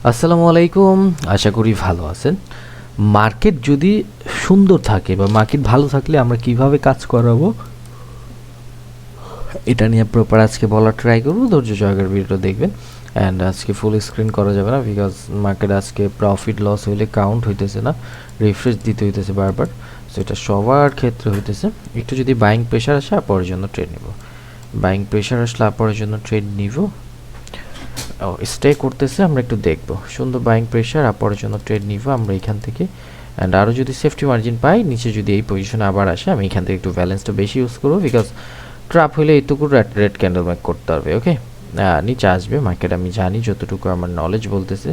আসসালামু আলাইকুম। আশা করি ভালো আছেন। মার্কেট যদি সুন্দর থাকে বা মার্কেট ভালো থাকলে আমরা কিভাবে কাজ করাবো এটা নিয়ে প্রপার আজকে বলার ট্রাই করবো। ধৈর্য সহকারে ভিডিওটা দেখবেন। অ্যান্ড আজকে ফুল স্ক্রিন করা যাবে না বিকজ মার্কেট আজকে প্রফিট লস হইলে কাউন্ট হইতেছে না, রিফ্রেশ দিতে হইতেছে বারবার। সো এটা সবার ক্ষেত্রে হইতেছে। একটু যদি বাইং প্রেশার আসে আপরের জন্য ট্রেড নিব, বাইং প্রেশার আসলে আপরের জন্য ট্রেড নিব। স্টে করতেছে, আমরা একটু দেখব। সুন্দর বাইং প্রেশার আপরের জন্য ট্রেড নিব আমরা এখান থেকে। অ্যান্ড আরও যদি সেফটি মার্জিন পাই নিচে যদি এই পজিশনে আবার আসে, আমি এখান থেকে একটু ব্যালেন্সটা বেশি ইউজ করবো বিকজ ট্র্যাপ হলে এইটুকু রেড ক্যান্ডেল মেক করতে হবে। ওকে, নিচে আসবে মার্কেট, আমি জানি যতটুকু আমার নলেজ বলতেছে।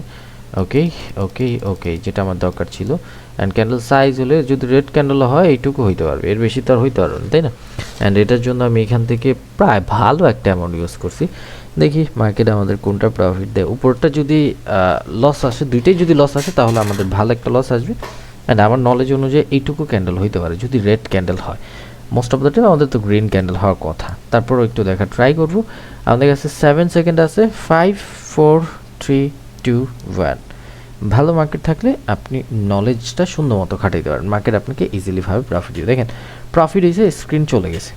ওকে ওকে ওকে, যেটা আমার দরকার ছিল। অ্যান্ড ক্যান্ডেল সাইজ হলে যদি রেড ক্যান্ডেল হয় এইটুকু হইতে পারবে, এর বেশি তো আর হইতে পারবে না, তাই না? অ্যান্ড এটার জন্য আমি এখান থেকে প্রায় ভালো একটা অ্যামাউন্ট ইউজ করছি। দেখি মার্কেট আমাদের কোনটা প্রফিট দেয়। উপরটা যদি লস আসে, দুইটাই যদি লস আসে তাহলে আমাদের ভালো একটা লস আসবে। অ্যান্ড আমার নলেজ অনুযায়ী এইটুকু ক্যান্ডেল হইতে পারে যদি রেড ক্যান্ডেল হয়। মোস্ট অফ দ্য টাইম আমাদের তো গ্রিন ক্যান্ডেল হওয়ার কথা। তারপরও একটু দেখা ট্রাই করবো। আমাদের কাছে 7 সেকেন্ড আছে। 5 4 3 2 1। ভালো মার্কেট থাকলে আপনি নলেজটা সুন্দর মতো খাটাইতে পারেন, মার্কেট আপনাকে ইজিলিভাবে প্রফিট দিয়ে। দেখেন প্রফিট হয়েছে, স্ক্রিন চলে গেছে।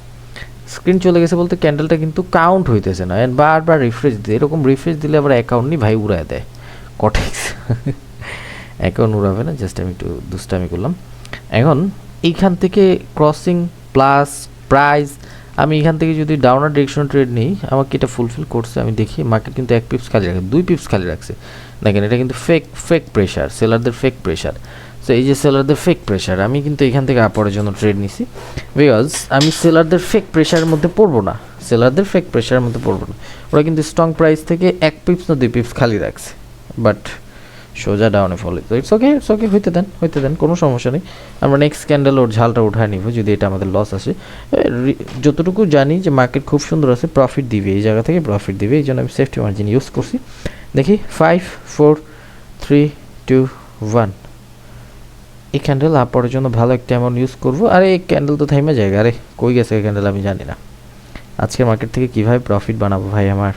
স্ক্রিন চলে গেছে বলতে ক্যান্ডেলটা কিন্তু কাউন্ট হইতেছে না। অ্যান্ড বারবার রিফ্রেশ দিয়ে, এরকম রিফ্রেশ দিলে আবার অ্যাকাউন্ট নিয়ে ভাই উড়ায় দেয় কটেক্স। অ্যাকাউন্ট উড়াবে না, জাস্ট আমি একটু দুষ্টামি করলাম। এখন এইখান থেকে ক্রসিং প্লাস প্রাইস, আমি এখান থেকে যদি ডাউনার ডিরেকশন ট্রেড নিই, আমাকে এটা ফুলফিল করছে। আমি দেখি মার্কেট কিন্তু 1 পিপস খালি রাখে, 2 পিপস খালি রাখছে। দেখেন এটা কিন্তু ফেক প্রেশার, সেলারদের ফেক প্রেশার। সো এই যে সেলারদের ফেক প্রেশার, আমি কিন্তু এখান থেকে আপরের জন্য ট্রেড নিছি বিকজ আমি সেলারদের ফেক প্রেশারের মধ্যে পড়বো না, সেলারদের ফেক প্রেশারের মধ্যে পড়বো না। ওরা কিন্তু স্ট্রং প্রাইস থেকে 1 পিপস না 2 পিপস খালি রাখছে, বাট সোজা ডাউনে ফলে। তো ইটস ওকে, হইতে দেন, কোনো সমস্যা নেই। আমরা নেক্সট ক্যান্ডেল ওর ঝালটা উঠায় নিব যদি এটা আমাদের লস আসে। যতটুকু জানি যে মার্কেট খুব সুন্দর আছে, প্রফিট দিবে, এই জায়গা থেকে প্রফিট দিবে, এই জন্য আমি সেফটি মার্জিন ইউজ করছি। দেখি 5 4 3 2 1। এই ক্যান্ডেল আপরের জন্য ভালো একটা অ্যামাউন্ট ইউজ করবো। আরে এই ক্যান্ডেল তো থাইমা জায়গা, আরে কই গেছে এই ক্যান্ডেল আমি জানি না। আজকে মার্কেট থেকে কীভাবে প্রফিট বানাবো ভাই আমার।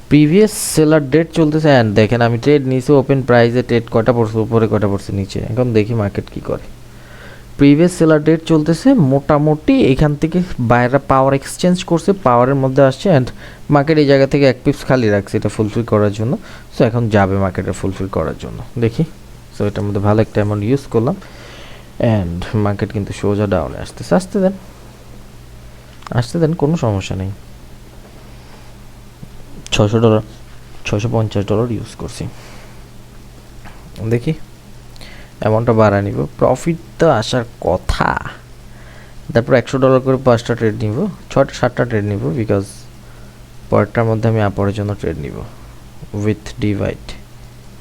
প্রিভিয়াস সেলার ডেট চলতেছে। অ্যান্ড দেখেন আমি ট্রেড নিয়েছি ওপেন প্রাইসে, ট্রেড কটা পড়ছে উপরে, কটা পড়ছে নিচে। এখন দেখি মার্কেট কী করে। প্রিভিয়াস সেলার ডেট চলতেছে, মোটামুটি এখান থেকে বাইরে পাওয়ার এক্সচেঞ্জ করছে, পাওয়ারের মধ্যে আসছে। অ্যান্ড মার্কেট এই জায়গা থেকে 1 পিপস খালি রাখছে এটা ফুলফিল করার জন্য। সো এখন যাবে মার্কেটে ফুলফিল করার জন্য, দেখি। সো এটার মধ্যে ভালো একটা অ্যামাউন্ট ইউজ করলাম। অ্যান্ড মার্কেট কিন্তু সোজা ডাউনে আসতেছে, আসতে দেন, কোনো সমস্যা নেই। $600 $650 ইউজ করছি। দেখি অ্যামাউন্টটা বাড়ায় নিব, প্রফিট তো আসার কথা। তারপর $100 করে 5টা ট্রেড নিব, 6টা 7টা ট্রেড নিব বিকজ পরেরটার মধ্যে আমি আপরের জন্য ট্রেড নিব উইথ ডিভাইড।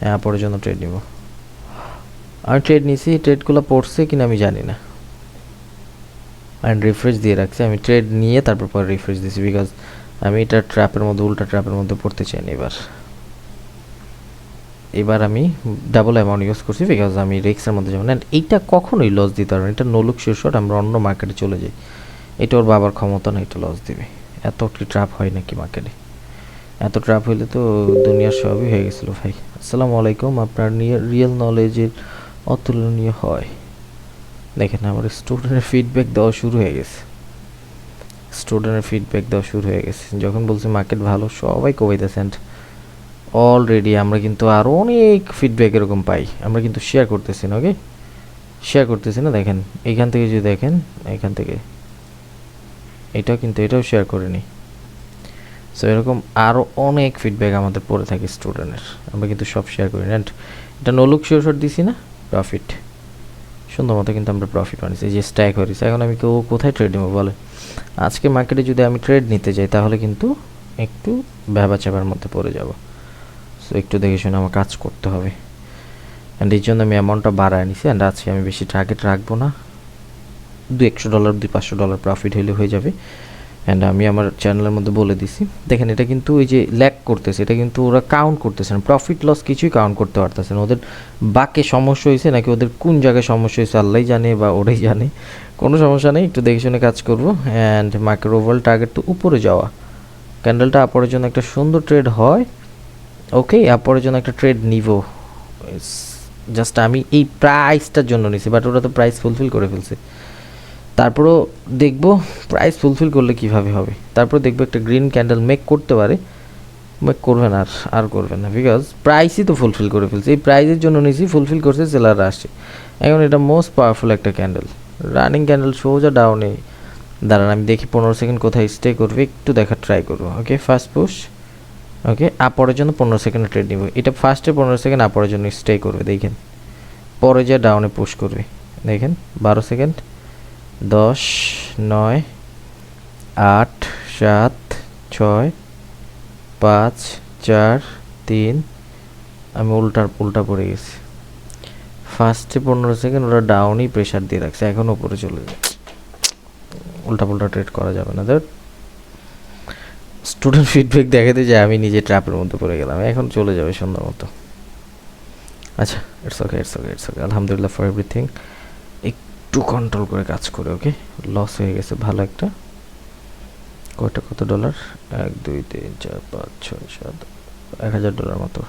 হ্যাঁ, আপরের জন্য ট্রেড নিব। আমি ট্রেড নিছি, ট্রেডগুলো পড়ছে কিনা আমি জানি না। অ্যান্ড রিফ্রেশ দিয়ে রাখছি, আমি ট্রেড নিয়ে তারপর পরে রিফ্রেশ দিয়েছি বিকজ আমি এটা ট্র্যাপের মধ্যে, উল্টা ট্র্যাপের মধ্যে পড়তে চাই না। এবার আমি ডাবল অ্যামাউন্ট ইউজ করছি বিকজ আমি রিস্কের মধ্যে যাবো না। অ্যান্ড এইটা কখনোই লস দিতে পারবে না, এটা নো লুক শিওর শট, আমরা অন্য মার্কেটে চলে যাই। এটা ওর বাবার ক্ষমতা না, এটা লস দিবে। এত একটি ট্র্যাপ হয় নাকি মার্কেটে? এত ট্র্যাপ হইলে তো দুনিয়ার সবই হয়ে গেছিলো ভাই। আসসালামু আলাইকুম। আপনার রিয়েল নলেজের অতুলনীয় হয়। দেখেন আমার স্টুডেন্টের ফিডব্যাক দেওয়া শুরু হয়ে গেছে, যখন বলছে মার্কেট ভালো সবাই কমাইতেছে। অ্যান্ড অলরেডি আমরা কিন্তু আরও অনেক ফিডব্যাক এরকম পাই, আমরা কিন্তু শেয়ার করতেছি না। ওকে, শেয়ার করতেছি না। দেখেন এইখান থেকে যদি দেখেন, এখান থেকে এটাও শেয়ার করে নিই। সো এরকম আরও অনেক ফিডব্যাক আমাদের পড়ে থাকে স্টুডেন্টের, আমরা কিন্তু সব শেয়ার করি না। অ্যান্ড এটা নোলুক শিওর শট দিছি না, প্রফিট সুন্দর মতো কিন্তু আমরা প্রফিট বানিয়েছি, যে স্ট্যাক হয়েছে। এখন আমি কোথায় ট্রেড নেবো বলে? আজকে মার্কেটে যদি আমি ট্রেড নিতে যাই তাহলে কিন্তু একটু ভ্যাবাচ্যাপার মধ্যে পড়ে যাব। সো একটু দেখে শুনে আমার কাজ করতে হবে। অ্যান্ড এই জন্য আমি অ্যামাউন্টটা বাড়ায় নিছি। অ্যান্ড আজকে আমি বেশি টার্গেট রাখবো না, $100 $500 প্রফিট হলে হয়ে যাবে। অ্যান্ড আমি আমার চ্যানেলের মধ্যে বলে দিছি, দেখেন এটা কিন্তু এই যে ল্যাক করতেছে, এটা কিন্তু ওরা কাউন্ট করতেছে না, প্রফিট লস কিছুই কাউন্ট করতে পারতেছে না। ওদের বাকে সমস্যা হয়েছে নাকি ওদের কোন জায়গায় সমস্যা হয়েছে আল্লাহ জানে, বা ওরাই জানে। কোনো সমস্যা নেই, একটু দেখে শুনে কাজ করবো। অ্যান্ড মার্কেট ওভারঅল টার্গেট তো উপরে যাওয়া, ক্যান্ডেলটা আপরের জন্য একটা সুন্দর ট্রেড হয়, ওকে আপরের জন্য একটা ট্রেড নিব। জাস্ট আমি এই প্রাইসটার জন্য নিছি, বাট ওরা তো প্রাইস ফুলফিল করে ফেলছে। তারপরও দেখব প্রাইস ফুলফিল করলে কিভাবে হবে, তারপর দেখবো একটা গ্রিন ক্যান্ডেল মেক করতে পারে, মেক করবে না, আর করবে না, বিকজ প্রাইসই তো ফুলফিল করে ফেলছে। এই প্রাইসের জন্য নিছি, ফুলফিল করছে, সেলাররা আসছে। এখন এটা মোস্ট পাওয়ারফুল একটা ক্যান্ডেল, রানিং ক্যান্ডেল, সোজা ডাউনে। দাঁড়ান আমি দেখি 15 সেকেন্ড কোথায় স্টে করবে, একটু দেখার ট্রাই করবো। ওকে ফার্স্ট পুশ, ওকে আপরের জন্য 15 সেকেন্ড ট্রেড নিব। এটা ফার্স্টে 15 সেকেন্ড আপরের জন্য স্টে করবে, দেখেন পরে যা ডাউনে পুশ করবে, দেখেন 12 সেকেন্ড, 10, 9, 8, 7, 6, 5, 4, 3, আমি উল্টা পড়ে গেছি। ফার্স্টে 15 সেকেন্ড ওরা ডাউনই প্রেশার দিয়ে রাখছে, এখন উপরে চলে যায়। উল্টা ট্রেড করা যাবে না। স্টুডেন্ট ফিডব্যাক দেখাতে যায় আমি নিজে ট্র্যাপের মধ্যে পড়ে গেলাম, এখন চলে যাবে সুন্দর মতো। আচ্ছা ইটস ওকে। আলহামদুলিল্লাহ ফর এভরিথিং। একটু কন্ট্রোল করে কাজ করে, ওকে লস হয়ে গেছে ভালো একটা। কত ডলার? 1 2 3 4 5 6 7 $1000 মতো।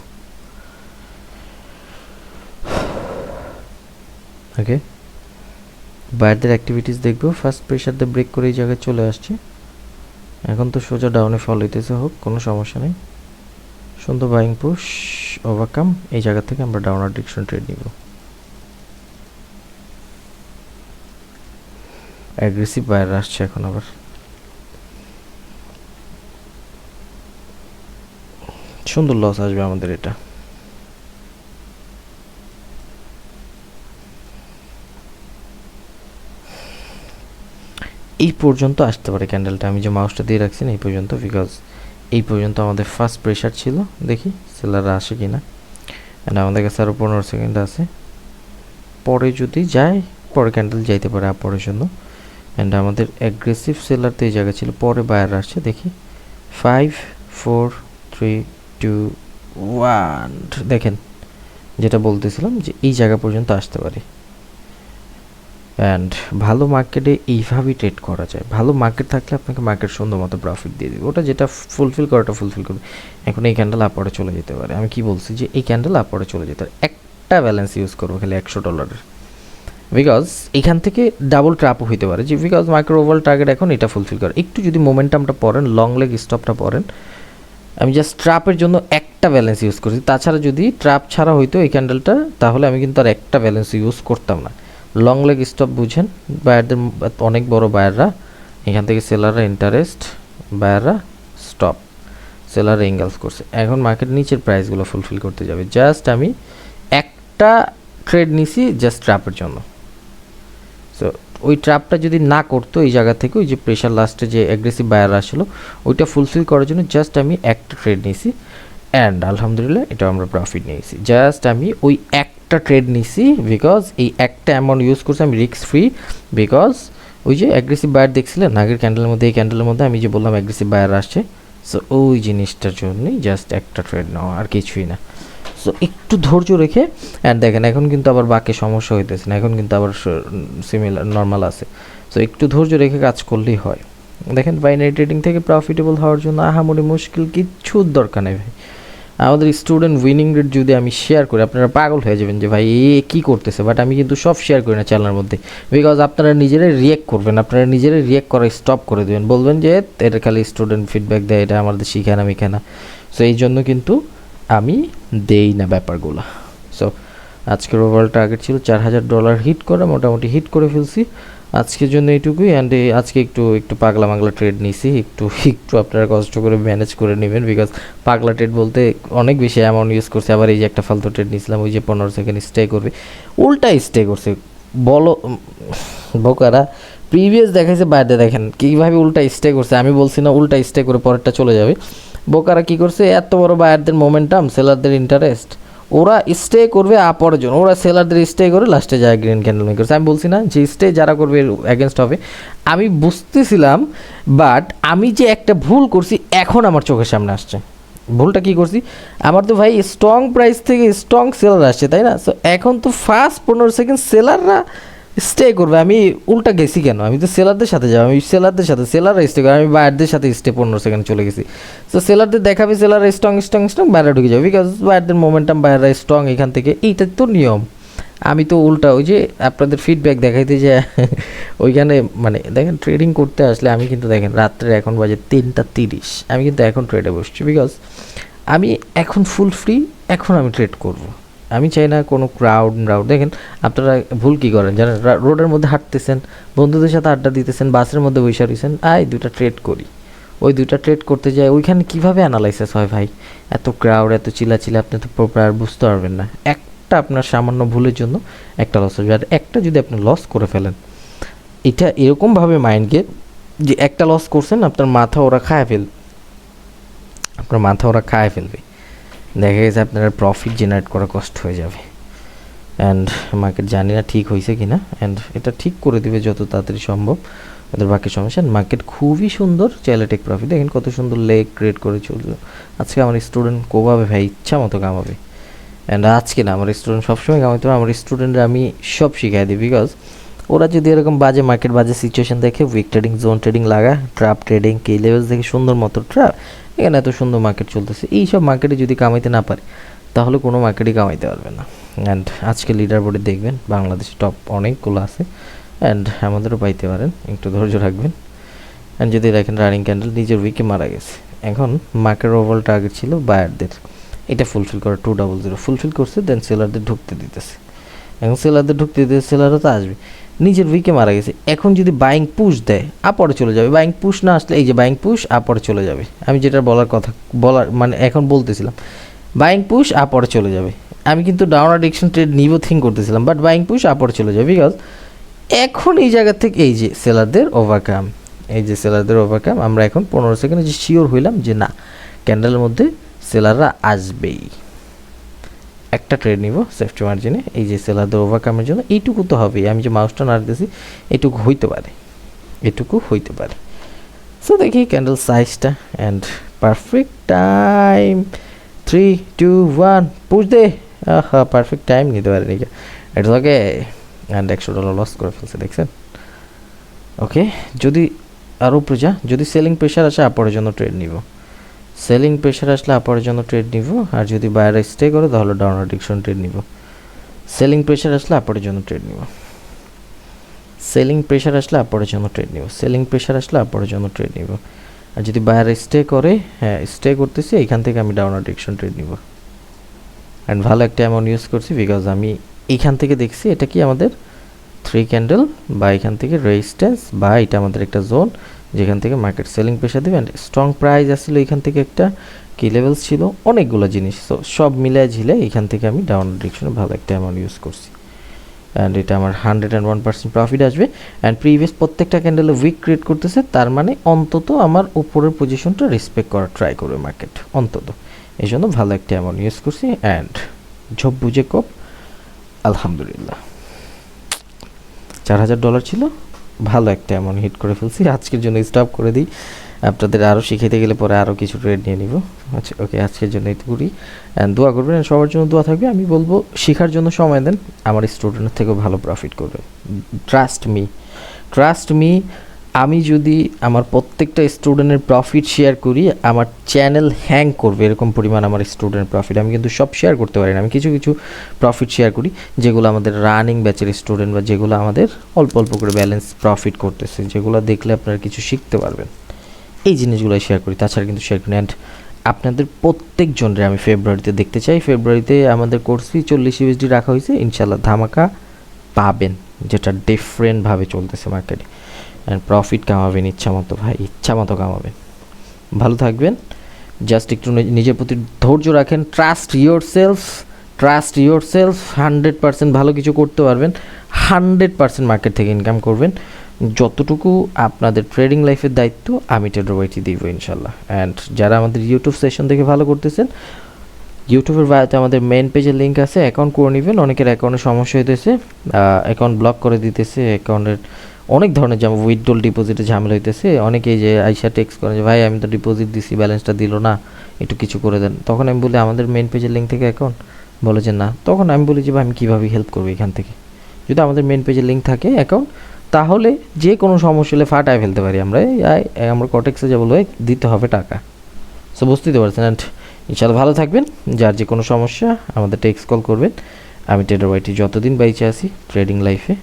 ওকে বাইরদের অ্যাক্টিভিটিস দেখবো। ফার্স্ট প্রেশার দিয়ে ব্রেক করে এই জায়গায় চলে আসছে, এখন তো সোজা ডাউনে ফল হইতেছে, হোক কোনো সমস্যা নেই। সুন্দর বাইং পুশ, ওভারকাম। এই জায়গা থেকে আমরা ডাউনার ডিরেকশন ট্রেড নিব। অ্যাগ্রেসিভ বায়ার আসছে এখন আবার, সুন্দর লস আসবে আমাদের এটা। এই পর্যন্ত আসতে পারে ক্যান্ডেলটা, আমি যে মাউসটা দিয়ে রাখছি না এই পর্যন্ত, বিকজ এই পর্যন্ত আমাদের ফার্স্ট প্রেশার ছিল। দেখি সেলাররা আসে কি না। অ্যান্ড আমাদের কাছে আরও 15 সেকেন্ড আছে, পরে যদি যায় পরে ক্যান্ডেল যাইতে পারে আপরের জন্য। অ্যান্ড আমাদের অ্যাগ্রেসিভ সেলার তো এই জায়গা ছিল, পরে বায়ার আসছে। দেখি 5 4 3 2 1, দেখেন যেটা বলতেছিলাম যে এই জায়গা পর্যন্ত আসতে পারে। অ্যান্ড ভালো মার্কেটে এইভাবেই ট্রেড করা যায়। ভালো মার্কেট থাকলে আপনাকে মার্কেট সুন্দর মতো প্রফিট দিয়ে দেবে, ওটা যেটা ফুলফিল করাটা ফুলফিল করবে। এখন এই ক্যান্ডেল আপরে চলে যেতে পারে, আমি কি বলছি যে এই ক্যান্ডেল আপরে চলে যেতে পারে। একটা ব্যালেন্স ইউজ করবো খালি $100, বিকজ এখান থেকে ডাবল ট্র্যাপও হইতে পারে, যে বিকজ মাইক্রো ওভাল টার্গেট এখন এটা ফুলফিল করে। একটু যদি মোমেন্টামটা পড়েন, লং লেগ স্টপটা পড়েন, আমি জাস্ট ট্র্যাপের জন্য একটা ব্যালেন্স ইউজ করছি। তাছাড়া যদি ট্র্যাপ ছাড়া হইতো এই ক্যান্ডেলটা, তাহলে আমি কিন্তু আর একটা ব্যালেন্স ইউজ করতাম না। লং লেগ স্টপ বুঝেন, বায়ারদের অনেক বড় বায়াররা, এখান থেকে সেলাররা ইন্টারেস্ট, বায়াররা স্টপ, সেলাররা এঙ্গেলস করছে। এখন মার্কেট নিচের প্রাইসগুলো ফুলফিল করতে যাবে। জাস্ট আমি একটা ট্রেড নিছি জাস্ট ট্র্যাপের জন্য। সো ওই ট্র্যাপটা যদি না করতো এই জায়গা থেকে, ওই যে প্রেশার লাস্টে যে অ্যাগ্রেসিভ বায়ার আসলো ওইটা ফুলফিল করার জন্য জাস্ট আমি একটা ট্রেড নিয়েছি। অ্যান্ড আলহামদুলিল্লাহ এটা আমরা প্রফিট নিয়েছি। জাস্ট আমি ওই একটা ট্রেড নিছি, বিকজ এই একটা অ্যামাউন্ট ইউজ করছি আমি রিস্ক ফ্রি, বিকজ ওই যে অ্যাগ্রেসিভ বায়ার দেখছিলেন আগের ক্যান্ডেলের মধ্যে, এই ক্যান্ডেলের মধ্যে আমি যে বললাম অ্যাগ্রেসিভ বায়ার আসছে, সো ওই জিনিসটার জন্যই জাস্ট একটা ট্রেড নেওয়া, আর কিছুই না। সো একটু ধৈর্য রেখে, অ্যান্ড দেখেন এখন কিন্তু আবার বাকি সমস্যা হইতেছে না, এখন কিন্তু আবার সিমিলার নর্মাল আছে। সো একটু ধৈর্য রেখে কাজ করলেই হয়। দেখেন বাইনারি ট্রেডিং থেকে প্রফিটেবল হওয়ার জন্য আহামরি মুশকিল কিচ্ছু দরকার নেই ভাই। আমাদের স্টুডেন্ট উইনিং রেট যদি আমি শেয়ার করি, আপনারা পাগল হয়ে যাবেন যে ভাই এ কী করতেছে, বাট আমি কিন্তু সব শেয়ার করি না চ্যানেলের মধ্যে, বিকজ আপনারা নিজেরাই রিয়েক্ট করবেন, আপনারা নিজেরাই রিয়েক্ট করা স্টপ করে দেবেন, বলবেন যে এটা খালি স্টুডেন্ট ফিডব্যাক দেয়, এটা আমাদের শিখে না মিখে না। সো এই জন্য কিন্তু আমি দেই না ব্যাপারগুলো। সো আজকের ওভারঅল টার্গেট ছিল $4000 হিট করা, মোটামুটি হিট করে ফেলছি। আজকের জন্য এইটুকুই। অ্যান্ড আজকে একটু পাগলা মাগলা ট্রেড নিছি, একটু আপনারা কষ্ট করে ম্যানেজ করে নেবেন, বিকজ পাগলা ট্রেড বলতে অনেক বেশি অ্যামাউন্ট ইউজ করছে। আবার এই যে একটা ফালতু ট্রেড নিয়েছিলাম, ওই যে 15 সেকেন্ড স্টে করবে, উল্টাই স্টে করছে। বলো বোকারা, প্রিভিয়াস দেখাইছে বাইরে, দেখেন কীভাবে উল্টা স্টে করছে। আমি বলছি না উল্টা স্টে করে পরেরটা চলে যাবে। বোকারা কী করছে, এত বড় বায়ারদের মোমেন্টাম, সেলারদের ইন্টারেস্ট, ওরা স্টে করবে আপরের জন্য, ওরা সেলারদের স্টে করে লাস্টে যায় গ্রিন ক্যান্ডেল মেক করছে। আমি বলছি না যে স্টে যারা করবে অ্যাগেনস্ট হবে, আমি বুঝতেছিলাম, বাট আমি যে একটা ভুল করছি এখন আমার চোখের সামনে আসছে। ভুলটা কী করছি, আমার তো ভাই স্ট্রং প্রাইস থেকে স্ট্রং সেলার আসছে, তাই না? সো এখন তো ফার্স্ট 15 সেকেন্ড সেলাররা স্টে করবে। আমি উল্টা গেছি কেন? আমি তো সেলারদের সাথে যাবো, আমি সেলারদের সাথে, সেলাররা স্টে করে, আমি বায়ারদের সাথে স্টে 15 সেকেন্ড চলে গেছি। তো সেলারদের দেখাবে সেলাররা স্ট্রং স্ট্রং স্ট্রং, বাইরে ঢুকে যাবে, বিকজ বায়ারদের মোমেন্টাম, বাইররা স্ট্রং এখান থেকে, এইটা তো নিয়ম। আমি তো উল্টা ওই যে আপনাদের ফিডব্যাক দেখাইতে যে ওইখানে মানে দেখেন ট্রেডিং করতে আসলে আমি কিন্তু দেখেন রাত্রে এখন বাজে 3:30, আমি কিন্তু এখন ট্রেডে বসছি, বিকজ আমি এখন ফুল ফ্রি, এখন আমি ট্রেড করব। আমি চাই না কোনো ক্রাউড। দেখেন আপনারা ভুল কী করেন জানেন, রোডের মধ্যে হাঁটতেছেন, বন্ধুদের সাথে আড্ডা দিতেছেন, বাসের মধ্যে বসে রয়েছেন, দুইটা ট্রেড করি। ওই দুইটা ট্রেড করতে যায়, ওইখানে কীভাবে অ্যানালাইসিস হয় ভাই? এত ক্রাউড, এত চিল্লাচিল্লি, আপনি তো প্রপার বুঝতে পারবেন না। একটা আপনার সামান্য ভুলের জন্য একটা লস হবে, আর একটা যদি আপনি লস করে ফেলেন, এটা এরকমভাবে মাইন্ডকে যে একটা লস করছেন, আপনার মাথা ওরা খায় ফেলবে, আপনার মাথা ওরা খায় ফেলবে। দেখা গেছে আপনার প্রফিট জেনারেট করা কষ্ট হয়ে যাবে। অ্যান্ড মার্কেট জানি না ঠিক হয়েছে কি না, অ্যান্ড এটা ঠিক করে দেবে যত তাড়াতাড়ি সম্ভব। ওদের বাকি সমস্যা, মার্কেট খুবই সুন্দর, চাইলে টেক প্রফিট দেখেন কত সুন্দর লেগ ক্রিয়েট করে চলছে। আজকে আমার স্টুডেন্ট কোভাবে ভাই ইচ্ছা মতো কামাবে। অ্যান্ড আজকে না, আমার স্টুডেন্ট সবসময় কামাইতে পারে, আমার স্টুডেন্টরা আমি সব শিখাই দিই, বিকজ ওরা যদি এরকম বাজে মার্কেট, বাজে সিচুয়েশন দেখে, উইক ট্রেডিং, জোন ট্রেডিং লাগা, ট্র্যাপ ট্রেডিং, কে লেভেলস দেখে সুন্দর মতো ট্র্যাপ, এখানে এত সুন্দর মার্কেট চলতেছে, এই সব মার্কেটে যদি কামাইতে না পারে তাহলে কোনো মার্কেটই কামাইতে পারবে না। অ্যান্ড আজকে লিডার বোর্ডে দেখবেন বাংলাদেশে টপ অনেকগুলো আছে, অ্যান্ড আমাদেরও পাইতে পারেন, একটু ধৈর্য রাখবেন। অ্যান্ড যদি দেখেন রানিং ক্যান্ডেল নিজের উইকে মারা গেছে, এখন মার্কেট ওভারঅল টার্গেট ছিল বায়ারদের, এটা ফুলফিল করে 200 ফুলফিল করছে, দেন সেলারদের ঢুকতে দিতেছে। এখন সেলারদের ঢুকতে দিতেছে, সেলারও তো আসবে, নিজের উইকে মারা গেছে। এখন যদি বাইং পুশ দেয়, আপরে চলে যাবে, বাইং পুশ না আসলে এই যে বাইং পুশ আপরে চলে যাবে। আমি যেটা বলার মানে এখন বলতেছিলাম, বাইং পুশ আপরে চলে যাবে। আমি কিন্তু ডাউনার ডিরেকশন ট্রেড নিব থিঙ্ক করতেছিলাম, বাট বাইং পুশ আপরে চলে যাবে, বিকজ এখন এই জায়গা থেকে এই যে সেলারদের ওভারকাম, এই যে সেলারদের ওভারকাম, আমরা এখন 15 সেকেন্ডে যে শিওর হইলাম যে না, ক্যান্ডেলের মধ্যে সেলাররা আসবেই। একটা ট্রেড নিব সেফটি মার্জিনে, এই যে সেলারদের ওভারকামের জন্য এইটুকু তো হবেই। আমি যে মাউসটা নাড়তেছি, এটুকু হইতে পারে, এটুকু হইতে পারে। সো দেখি ক্যান্ডেল সাইজটা, অ্যান্ড পারফেক্ট টাইম, 3, 2, 1 পুশ দে। পারফেক্ট টাইম নিতে পারে নাকি, ইটস ওকে। অ্যান্ড $100 লস করে ফেলছে, দেখছেন? ওকে, যদি আরও উপরে যা, যদি সেলিং প্রেশার আসে আপরের জন্য ট্রেড নিব, সেলিং প্রেশার আসলে আপরের জন্য ট্রেড নিব, আর যদি বাইরে স্টে করে তাহলে ডাউনার ডিরেকশন ট্রেড নিব। সেলিং প্রেশার আসলে আপরের জন্য ট্রেড নিব, সেলিং প্রেশার আসলে আপরের জন্য ট্রেড নিব, সেলিং প্রেশার আসলে আপরের জন্য ট্রেড নিব। আর যদি বাইরে স্টে করে, হ্যাঁ স্টে করতেছি, এখান থেকে আমি ডাউনার ডিরেকশন ট্রেড নিব। অ্যান্ড ভালো একটা অ্যামাউন্ট ইউজ করছি, বিকজ আমি এইখান থেকে দেখছি এটা কি আমাদের 3 ক্যান্ডেল, বা এখান থেকে রেজিস্ট্যান্স, বা এটা আমাদের একটা জোন যেখান থেকে মার্কেট সেলিং প্রেশার দেবে। অ্যান্ড স্ট্রং প্রাইস আসলে এখান থেকে একটা কি লেভেলস ছিল, অনেকগুলো জিনিস, তো সব মিলায় ঝিলে এখান থেকে আমি ডাউন ডিরেকশনে ভালো একটা অ্যামাউন্ট ইউজ করছি। অ্যান্ড এটা আমার 101% প্রফিট আসবে। অ্যান্ড প্রিভিয়াস প্রত্যেকটা ক্যান্ডেলে উইক ক্রিয়েট করতেছে, তার মানে অন্তত আমার উপরের পজিশনটা রেসপেক্ট করার ট্রাই করবে মার্কেট, অন্তত এই জন্য ভালো একটা অ্যামাউন্ট ইউজ করছি। অ্যান্ড ঝোপ বুঝে কোপ, আলহামদুলিল্লাহ $4000 ছিল, ভালো একটা অ্যামাউন্ট হিট করে ফেলছি। আজকের জন্য স্টপ করে দিই, আপনাদের আরও শিখাইতে গেলে পরে আরও কিছু ট্রেড নিয়ে নিব। আচ্ছা ওকে, আজকের জন্য এইটুকুই। অ্যান্ড দোয়া করবেন, সবার জন্য দোয়া থাকবে। আমি বলবো শেখার জন্য সময় দেন, আমার স্টুডেন্টের থেকেও ভালো প্রফিট করবে, ট্রাস্ট মি, ট্রাস্ট মি। আমি যদি আমার প্রত্যেকটা স্টুডেন্টের প্রফিট শেয়ার করি, আমার চ্যানেল হ্যাং করবে এরকম পরিমাণ আমার স্টুডেন্ট প্রফিট। আমি কিন্তু সব শেয়ার করতে পারি না, আমি কিছু কিছু প্রফিট শেয়ার করি যেগুলো আমাদের রানিং ব্যাচের স্টুডেন্ট, বা যেগুলো আমাদের অল্প অল্প করে ব্যালেন্স প্রফিট করতেছে, যেগুলো দেখলে আপনারা কিছু শিখতে পারবেন, এই জিনিসগুলো শেয়ার করি, তাছাড়া কিন্তু শেয়ার করি। অ্যান্ড আপনাদের প্রত্যেকজনের আমি ফেব্রুয়ারিতে দেখতে চাই। ফেব্রুয়ারিতে আমাদের কোর্স ফি 40 USD রাখা হয়েছে, ইনশাল্লাহ ধামাকা পাবেন, যেটা ডিফারেন্টভাবে চলতেছে মার্কেটে। অ্যান্ড প্রফিট কামাবেন ইচ্ছা মতো ভাই, ইচ্ছা মতো কামাবেন। ভালো থাকবেন, জাস্ট একটু নিজের প্রতি ধৈর্য রাখেন, trust your self, trust your self. 100% ভালো কিছু করতে পারবেন, 100% মার্কেট থেকে ইনকাম করবেন। যতটুকু আপনাদের ট্রেডিং লাইফের দায়িত্ব আমি ট্রেডার ওয়াইটি দিব ইনশাল্লাহ। অ্যান্ড যারা আমাদের ইউটিউব সেশন দেখে ভালো করতেছেন, ইউটিউবের বায়োতে আমাদের মেন পেজের লিঙ্ক আছে, অ্যাকাউন্ট করে নেবেন। অনেকের অ্যাকাউন্টে সমস্যা হইতেছে, অ্যাকাউন্ট ব্লক করে দিতেছে, অ্যাকাউন্টের অনেক ধরনের যেমন উইথড্রল ডিপোজিটে ঝামেলা হইতেছে। অনেকেই যে আইসা টেক্সট করে যে ভাই আমি তো ডিপোজিট দিছি, ব্যালেন্সটা দিল না, একটু কিছু করে দেন। তখন আমি বলি আমাদের মেন পেজের লিঙ্ক থেকে অ্যাকাউন্ট, বলে যে না। তখন আমি বলি যে ভাই আমি কীভাবে হেল্প করবো এখান থেকে, যদি আমাদের মেন পেজে লিঙ্ক থাকে অ্যাকাউন্ট, তাহলে যে কোনো সমস্যা হলে ফাটায় ফেলতে পারি আমরা। আমরা কটেক্সে যা বলবো দিতে হবে টাকা। সো বুঝতেই পারছেন। অ্যান্ড ইনশাআল্লাহ ভালো থাকবেন। যার যে কোনো সমস্যা আমাদের টেক্সট কল করবেন। আমি ট্রেডার ওয়াইটি যতদিন বাইচে আছি ট্রেডিং লাইফে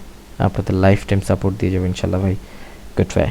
আপনাদের লাইফ টাইম সাপোর্ট দিয়ে যাবো ইনশাআল্লাহ ভাই। Good bye.